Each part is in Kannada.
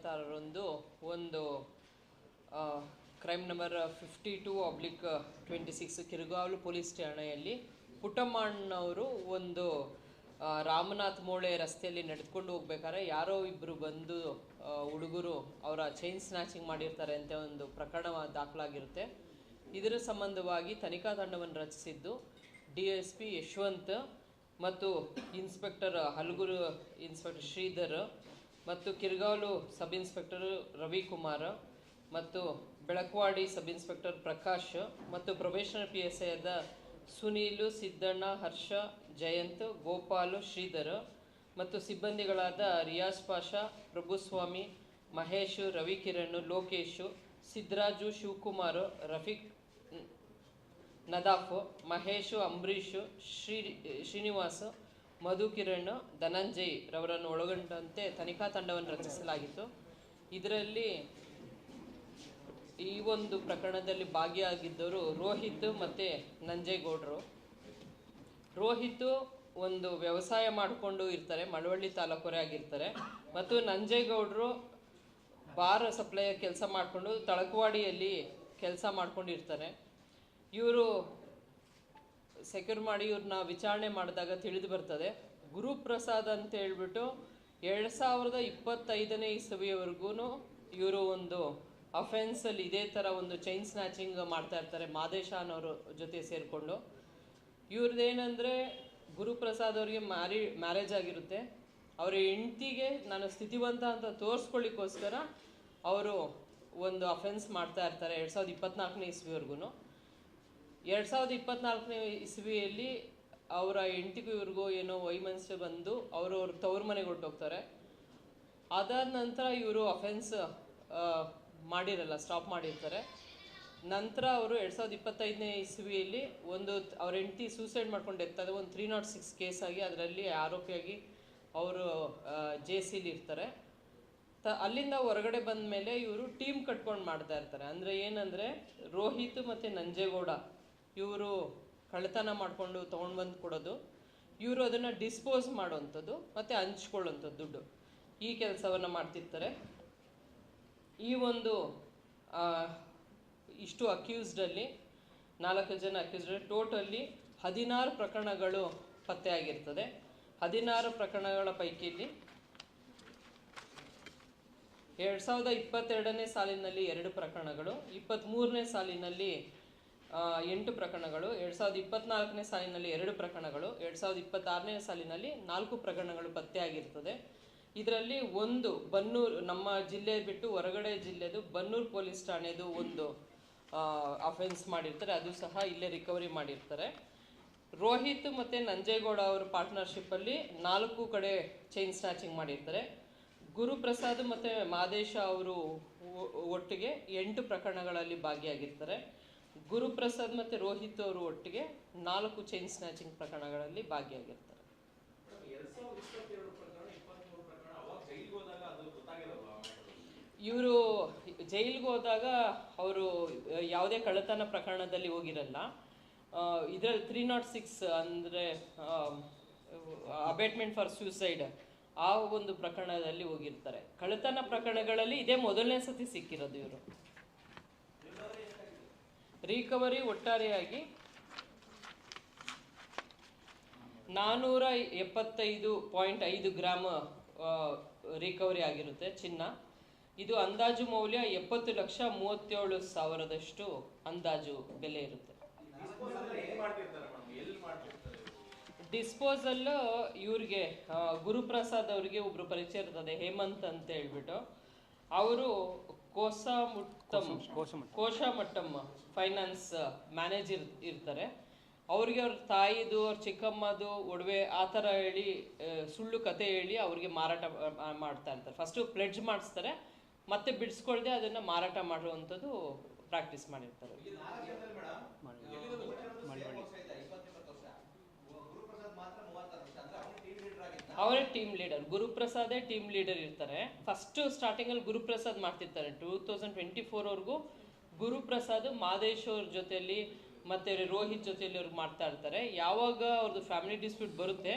26ರಂದು ಒಂದು ಕ್ರೈಮ್ ನಂಬರ್ 52/26 ಕಿರುಗಾವಲು ಪೊಲೀಸ್ ಠಾಣೆಯಲ್ಲಿ ಪುಟ್ಟಮ್ಮಣ್ಣವರು ಒಂದು ರಾಮನಾಥ್ ಮೋಳೆ ರಸ್ತೆಯಲ್ಲಿ ನಡೆದುಕೊಂಡು ಹೋಗ್ಬೇಕಾದ್ರೆ ಯಾರೋ ಇಬ್ಬರು ಬಂದು ಹುಡುಗರು ಅವರ ಚೈನ್ ಸ್ನ್ಯಾಚಿಂಗ್ ಮಾಡಿರ್ತಾರೆ ಅಂತ ಒಂದು ಪ್ರಕರಣ ದಾಖಲಾಗಿರುತ್ತೆ. ಇದರ ಸಂಬಂಧವಾಗಿ ತನಿಖಾ ತಂಡವನ್ನು ರಚಿಸಿದ್ದು DSP ಯಶವಂತ್ ಮತ್ತು ಇನ್ಸ್ಪೆಕ್ಟರ್ ಹಲಗೂರು ಇನ್ಸ್ಪೆಕ್ಟರ್ ಶ್ರೀಧರ್ ಮತ್ತು ಕಿರ್ಗಾವಲು ಸಬ್ ಇನ್ಸ್ಪೆಕ್ಟರ್ ರವಿಕುಮಾರ್ ಮತ್ತು ಬೆಳಕವಾಡಿ ಸಬ್ ಇನ್ಸ್ಪೆಕ್ಟರ್ ಪ್ರಕಾಶ್ ಮತ್ತು ಪ್ರೊಬೇಷನರ್ PSI ಆದ ಸುನೀಲು, ಸಿದ್ದಣ್ಣ, ಹರ್ಷ, ಜಯಂತ್, ಗೋಪಾಲು, ಶ್ರೀಧರ್ ಮತ್ತು ಸಿಬ್ಬಂದಿಗಳಾದ ರಿಯಾಜ್ ಪಾಷಾ, ಪ್ರಭುಸ್ವಾಮಿ, ಮಹೇಶ್, ರವಿಕಿರಣ್, ಲೋಕೇಶ್, ಸಿದ್ದರಾಜು, ಶಿವಕುಮಾರ್, ರಫೀಕ್, ನದಾಫ್, ಮಹೇಶ್, ಅಂಬರೀಶ್, ಶ್ರೀನಿವಾಸ್, ಮಧುಕಿರಣ್, ಧನಂಜಯ್ ರವರನ್ನು ಒಳಗೊಂಡಂತೆ ತನಿಖಾ ತಂಡವನ್ನು ರಚಿಸಲಾಗಿತ್ತು. ಇದರಲ್ಲಿ ಈ ಒಂದು ಪ್ರಕರಣದಲ್ಲಿ ಭಾಗಿಯಾಗಿದ್ದವರು ರೋಹಿತ್ ಮತ್ತು ನಂಜೇಗೌಡರು. ರೋಹಿತ್ ಒಂದು ವ್ಯವಸಾಯ ಮಾಡಿಕೊಂಡು ಇರ್ತಾರೆ, ಮಳವಳ್ಳಿ ತಾಲೂಕರೇ ಆಗಿರ್ತಾರೆ. ಮತ್ತು ನಂಜೇಗೌಡರು ಬಾರ್ ಸಪ್ಲೈಯರ್ ಕೆಲಸ ಮಾಡಿಕೊಂಡು ತಳಕವಾಡಿಯಲ್ಲಿ ಕೆಲಸ ಮಾಡ್ಕೊಂಡಿರ್ತಾರೆ. ಇವರು ಸೆಕ್ಯೂರ್ ಮಾಡಿ ಇವ್ರನ್ನ ವಿಚಾರಣೆ ಮಾಡಿದಾಗ ತಿಳಿದು ಬರ್ತದೆ, ಗುರುಪ್ರಸಾದ್ ಅಂತ ಹೇಳ್ಬಿಟ್ಟು 2025ನೇ ಇಸವಿಯವರೆಗೂ ಇವರು ಒಂದು ಅಫೆನ್ಸಲ್ಲಿ ಇದೇ ಥರ ಒಂದು ಚೈನ್ ಸ್ನ್ಯಾಚಿಂಗ್ ಮಾಡ್ತಾ ಇರ್ತಾರೆ ಮಾದೇಶ ಅನ್ನೋರ ಜೊತೆ ಸೇರಿಕೊಂಡು. ಇವ್ರದ್ದೇನೆಂದರೆ ಗುರುಪ್ರಸಾದ್ ಅವರಿಗೆ ಮ್ಯಾರೇಜ್ ಆಗಿರುತ್ತೆ. ಅವರ ಹೆಂಡತಿಗೆ ನಾನು ಸ್ಥಿತಿವಂತ ಅಂತ ತೋರಿಸ್ಕೊಳ್ಳಿಕ್ಕೋಸ್ಕರ ಅವರು ಒಂದು ಅಫೆನ್ಸ್ ಮಾಡ್ತಾ ಇರ್ತಾರೆ 2024ನೇ ಇಸ್ವಿವರೆಗೂ. 2024ನೇ ಇಸ್ವಿಯಲ್ಲಿ ಅವರ ಹೆಂಡತಿಗೂ ಇವ್ರಿಗೂ ಏನೋ ವೈಮನಸ್ಸು ಬಂದು ಅವ್ರ ತವ್ರ ಮನೆಗೆ ಹೊರಟೋಗ್ತಾರೆ. ಅದಾದ ನಂತರ ಇವರು ಅಫೆನ್ಸ್ ಮಾಡಿರಲ್ಲ, ಸ್ಟಾಪ್ ಮಾಡಿರ್ತಾರೆ. ನಂತರ ಅವರು 2025ನೇ ಇಸ್ವಿಯಲ್ಲಿ ಒಂದು ಅವ್ರ ಹೆಂಡತಿ ಸೂಸೈಡ್ ಮಾಡ್ಕೊಂಡು ಇರ್ತಾರೆ. ಒಂದು 306 ಕೇಸ್ ಆಗಿ ಅದರಲ್ಲಿ ಆರೋಪಿಯಾಗಿ ಅವರು ಜೇಸಿಲಿ ಇರ್ತಾರೆ. ಅಲ್ಲಿಂದ ಹೊರಗಡೆ ಬಂದ ಮೇಲೆ ಇವರು ಟೀಮ್ ಕಟ್ಕೊಂಡು ಮಾಡ್ತಾ ಇರ್ತಾರೆ. ಅಂದರೆ ಏನಂದರೆ ರೋಹಿತ್ ಮತ್ತು ನಂಜೇಗೌಡ ಇವರು ಕಳ್ಳತನ ಮಾಡಿಕೊಂಡು ತೊಗೊಂಡು ಬಂದು ಕೊಡೋದು, ಇವರು ಅದನ್ನು ಡಿಸ್ಪೋಸ್ ಮಾಡೋವಂಥದ್ದು ಮತ್ತು ಹಂಚ್ಕೊಳ್ಳೋಂಥದ್ದು ದುಡ್ಡು, ಈ ಕೆಲಸವನ್ನು ಮಾಡ್ತಿರ್ತಾರೆ. ಈ ಒಂದು ಇಷ್ಟು ಅಕ್ಯೂಸ್ಡಲ್ಲಿ 4 ಜನ ಅಕ್ಯೂಸ್ಡಲ್ಲಿ ಟೋಟಲಿ 16 ಪ್ರಕರಣಗಳು ಪತ್ತೆಯಾಗಿರ್ತದೆ. 16 ಪ್ರಕರಣಗಳ ಪೈಕಿಯಲ್ಲಿ 2022ನೇ ಸಾಲಿನಲ್ಲಿ 2 ಪ್ರಕರಣಗಳು, 23ನೇ ಸಾಲಿನಲ್ಲಿ 8 ಪ್ರಕರಣಗಳು, 2024ನೇ ಸಾಲಿನಲ್ಲಿ 2 ಪ್ರಕರಣಗಳು, 2026ನೇ ಸಾಲಿನಲ್ಲಿ 4 ಪ್ರಕರಣಗಳು ಪತ್ತೆಯಾಗಿರ್ತದೆ. ಇದರಲ್ಲಿ ಒಂದು ಬನ್ನೂರು, ನಮ್ಮ ಜಿಲ್ಲೆ ಬಿಟ್ಟು ಹೊರಗಡೆ ಜಿಲ್ಲೆದು ಬನ್ನೂರು ಪೊಲೀಸ್ ಠಾಣೆದು ಒಂದು ಅಫೆನ್ಸ್ ಮಾಡಿರ್ತಾರೆ, ಅದು ಸಹ ಇಲ್ಲೇ ರಿಕವರಿ ಮಾಡಿರ್ತಾರೆ. ರೋಹಿತ್ ಮತ್ತು ನಂಜೇಗೌಡ ಅವರ ಪಾರ್ಟ್ನರ್ಶಿಪ್ಪಲ್ಲಿ 4 ಕಡೆ ಚೈನ್ ಸ್ನ್ಯಾಚಿಂಗ್ ಮಾಡಿರ್ತಾರೆ. ಗುರುಪ್ರಸಾದ್ ಮತ್ತು ಮಾದೇಶ ಅವರು ಒಟ್ಟಿಗೆ 8 ಪ್ರಕರಣಗಳಲ್ಲಿ ಭಾಗಿಯಾಗಿರ್ತಾರೆ. ಗುರುಪ್ರಸಾದ್ ಮತ್ತು ರೋಹಿತ್ ಅವರು ಒಟ್ಟಿಗೆ 4 ಚೈನ್ ಸ್ನ್ಯಾಚಿಂಗ್ ಪ್ರಕರಣಗಳಲ್ಲಿ ಭಾಗಿಯಾಗಿರ್ತಾರೆ. ಇವರು ಜೈಲಿಗೆ ಹೋದಾಗ ಅವರು ಯಾವುದೇ ಕಳ್ಳತನ ಪ್ರಕರಣದಲ್ಲಿ ಹೋಗಿರಲ್ಲ. ಇದರಲ್ಲಿ 306 ಅಂದರೆ ಅಬೇಟ್ಮೆಂಟ್ ಫಾರ್ ಸೂಸೈಡ್ ಆ ಒಂದು ಪ್ರಕರಣದಲ್ಲಿ ಹೋಗಿರ್ತಾರೆ. ಕಳ್ಳತನ ಪ್ರಕರಣಗಳಲ್ಲಿ ಇದೇ ಮೊದಲನೇ ಸತಿ ಸಿಕ್ಕಿರೋದು. ಇವರು ರಿಕವರಿ ಒಟ್ಟಾರೆಯಾಗಿ 475.5 ಗ್ರಾಮ್ ರಿಕವರಿ ಆಗಿರುತ್ತೆ ಚಿನ್ನ. ಇದು ಅಂದಾಜು ಮೌಲ್ಯ 70,37,000 ಅಂದಾಜು ಬೆಲೆ ಇರುತ್ತೆ. ಡಿಸ್ಪೋಸಲ್ ಇವ್ರಿಗೆ ಗುರುಪ್ರಸಾದ್ ಅವರಿಗೆ ಒಬ್ರು ಪರಿಚಯ ಇರ್ತದೆ, ಹೇಮಂತ್ ಅಂತ ಹೇಳ್ಬಿಟ್ಟು. ಅವರು ಕೋಶಮಟ್ಟಂ ಫೈನಾನ್ಸ್ ಮ್ಯಾನೇಜರ್ ಇರ್ತಾರೆ. ಅವ್ರಿಗೆ ಅವ್ರ ತಾಯಿದು ಅವ್ರ ಚಿಕ್ಕಮ್ಮದು ಒಡವೆ ಆ ಥರ ಹೇಳಿ ಸುಳ್ಳು ಕತೆ ಹೇಳಿ ಅವ್ರಿಗೆ ಮಾರಾಟ ಮಾಡ್ತಾ ಇರ್ತಾರೆ. ಫಸ್ಟು ಪ್ಲೆಡ್ಜ್ ಮಾಡಿಸ್ತಾರೆ, ಮತ್ತೆ ಬಿಡಿಸ್ಕೊಳ್ದೆ ಅದನ್ನು ಮಾರಾಟ ಮಾಡುವಂಥದ್ದು ಪ್ರಾಕ್ಟೀಸ್ ಮಾಡಿರ್ತಾರೆ. ಅವರೇ ಟೀಮ್ ಲೀಡರ್, ಗುರುಪ್ರಸಾದೇ ಟೀಮ್ ಲೀಡರ್ ಇರ್ತಾರೆ. ಫಸ್ಟು ಸ್ಟಾರ್ಟಿಂಗಲ್ಲಿ ಗುರುಪ್ರಸಾದ್ ಮಾಡ್ತಿರ್ತಾರೆ. 2024ವರೆಗೂ ಗುರುಪ್ರಸಾದ್ ಮಾದೇಶ್ ಅವ್ರ ಜೊತೆಯಲ್ಲಿ ಮತ್ತು ರೋಹಿತ್ ಜೊತೆಯಲ್ಲಿ ಅವ್ರಿಗೆ ಮಾಡ್ತಾ ಇರ್ತಾರೆ. ಯಾವಾಗ ಅವ್ರದ್ದು ಫ್ಯಾಮಿಲಿ ಡಿಸ್ಪ್ಯೂಟ್ ಬರುತ್ತೆ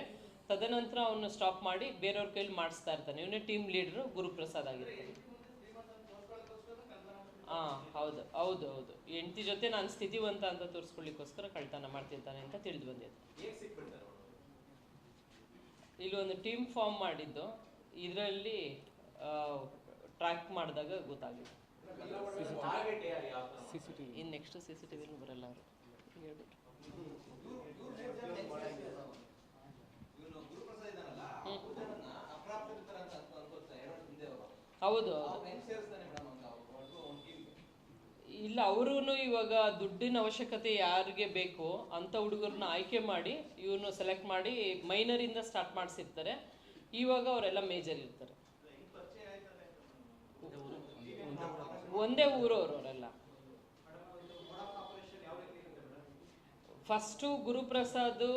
ತದನಂತರ ಅವನ್ನ ಸ್ಟಾಪ್ ಮಾಡಿ ಬೇರೆಯವ್ರ ಕೈಲಿ ಮಾಡಿಸ್ತಾ ಇರ್ತಾನೆ. ಇವನೇ ಟೀಮ್ ಲೀಡರು ಗುರುಪ್ರಸಾದ್ ಆಗಿರ್ತಾರೆ. ಹೌದು ಹೌದು ಹೌದು. ಹೆಂಡತಿ ಜೊತೆ ನಾನು ಸ್ಥಿತಿವಂತ ಅಂತ ತೋರಿಸ್ಕೊಳ್ಳಿಕ್ಕೋಸ್ಕರ ಕಳ್ತನ ಮಾಡ್ತಿರ್ತಾನೆ ಅಂತ ತಿಳಿದು ಬಂದಿದೆ. ಇಲ್ಲಿ ಒಂದು ಟೀಮ್ ಫಾರ್ಮ್ ಮಾಡಿದ್ದು, ಇದರಲ್ಲಿ ಟ್ರ್ಯಾಕ್ ಮಾಡಿದಾಗ ಗೊತ್ತಾಗಿದೆ. ಇನ್ನು ನೆಕ್ಸ್ಟ್ CCTV ಬರಲ್ಲ ಅವರು ಹೇಳ್ಬಿಟ್ಟು. ಹೌದು ಇಲ್ಲ, ಅವರು ಇವಾಗ ದುಡ್ಡಿನ ಅವಶ್ಯಕತೆ ಯಾರಿಗೆ ಬೇಕು ಅಂತ ಹುಡುಗರನ್ನ ಆಯ್ಕೆ ಮಾಡಿ ಇವನು ಸೆಲೆಕ್ಟ್ ಮಾಡಿ ಮೈನರಿಂದ ಸ್ಟಾರ್ಟ್ ಮಾಡಿಸಿರ್ತಾರೆ. ಇವಾಗ ಅವರೆಲ್ಲ ಮೇಜರ್ ಇರ್ತಾರೆ. ಒಂದೇ ಊರವರು ಅವರೆಲ್ಲ. ಫಸ್ಟು ಗುರುಪ್ರಸಾದ್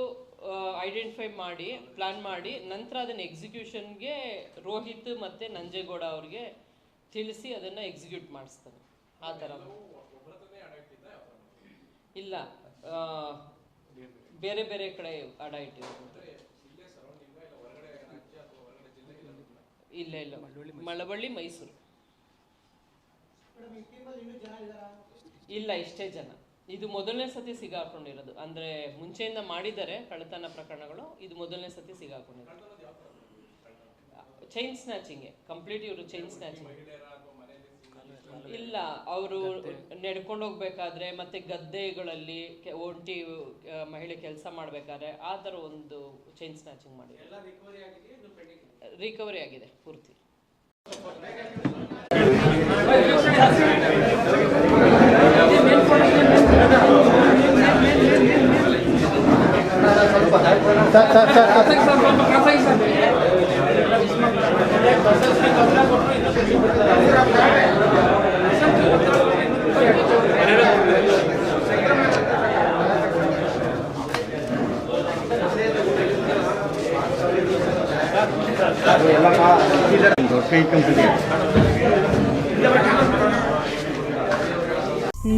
ಐಡೆಂಟಿಫೈ ಮಾಡಿ ಪ್ಲಾನ್ ಮಾಡಿ ನಂತರ ಅದನ್ನು ಎಕ್ಸಿಕ್ಯೂಷನ್ಗೆ ರೋಹಿತ್ ಮತ್ತು ನಂಜೇಗೌಡ ಅವ್ರಿಗೆ ತಿಳಿಸಿ ಅದನ್ನು ಎಕ್ಸಿಕ್ಯೂಟ್ ಮಾಡಿಸ್ತಾರೆ. ಆ ಥರ ಇಲ್ಲ, ಬೇರೆ ಬೇರೆ ಕಡೆ ಅಡ ಇಟ್ಟಿರೋದು. ಇಲ್ಲ ಇಲ್ಲ, ಮಳವಳ್ಳಿ, ಮೈಸೂರು. ಇಲ್ಲ, ಇಷ್ಟೇ ಜನ. ಇದು ಮೊದಲನೇ ಸತಿ ಸಿಗಾಕೊಂಡಿರೋದು. ಅಂದರೆ ಮುಂಚೆಯಿಂದ ಮಾಡಿದ್ದಾರೆ ಕಳ್ಳತನ ಪ್ರಕರಣಗಳು, ಇದು ಮೊದಲನೇ ಸತಿ ಸಿಗಾಕೊಂಡಿರೋದು. Chain snatching complete. ಇವರು ಚೈನ್ ಸ್ನ್ಯಾಚಿಂಗ್ ಇಲ್ಲ, ಅವರು ನಡ್ಕೊಂಡು ಹೋಗ್ಬೇಕಾದ್ರೆ ಮತ್ತೆ ಗದ್ದೆಗಳಲ್ಲಿ ಒಂಟಿ ಮಹಿಳೆ ಕೆಲಸ ಮಾಡ್ಬೇಕಾದ್ರೆ ಆ ಥರ ಒಂದು ಚೈನ್ ಸ್ನ್ಯಾಚಿಂಗ್ ಮಾಡಿದ್ದಾರೆ. ರಿಕವರಿ ಆಗಿದೆ ಪೂರ್ತಿ.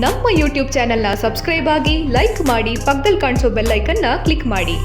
ನಮ್ಮ ಯೂಟ್ಯೂಬ್ ಚಾನೆಲ್ನ ಸಬ್ಸ್ಕ್ರೈಬ್ ಆಗಿ, ಲೈಕ್ ಮಾಡಿ, ಪಕ್ಕದಲ್ಲಿ ಕಾಣಿಸೋ ಬೆಲ್ ಐಕನ್ನ ಕ್ಲಿಕ್ ಮಾಡಿ.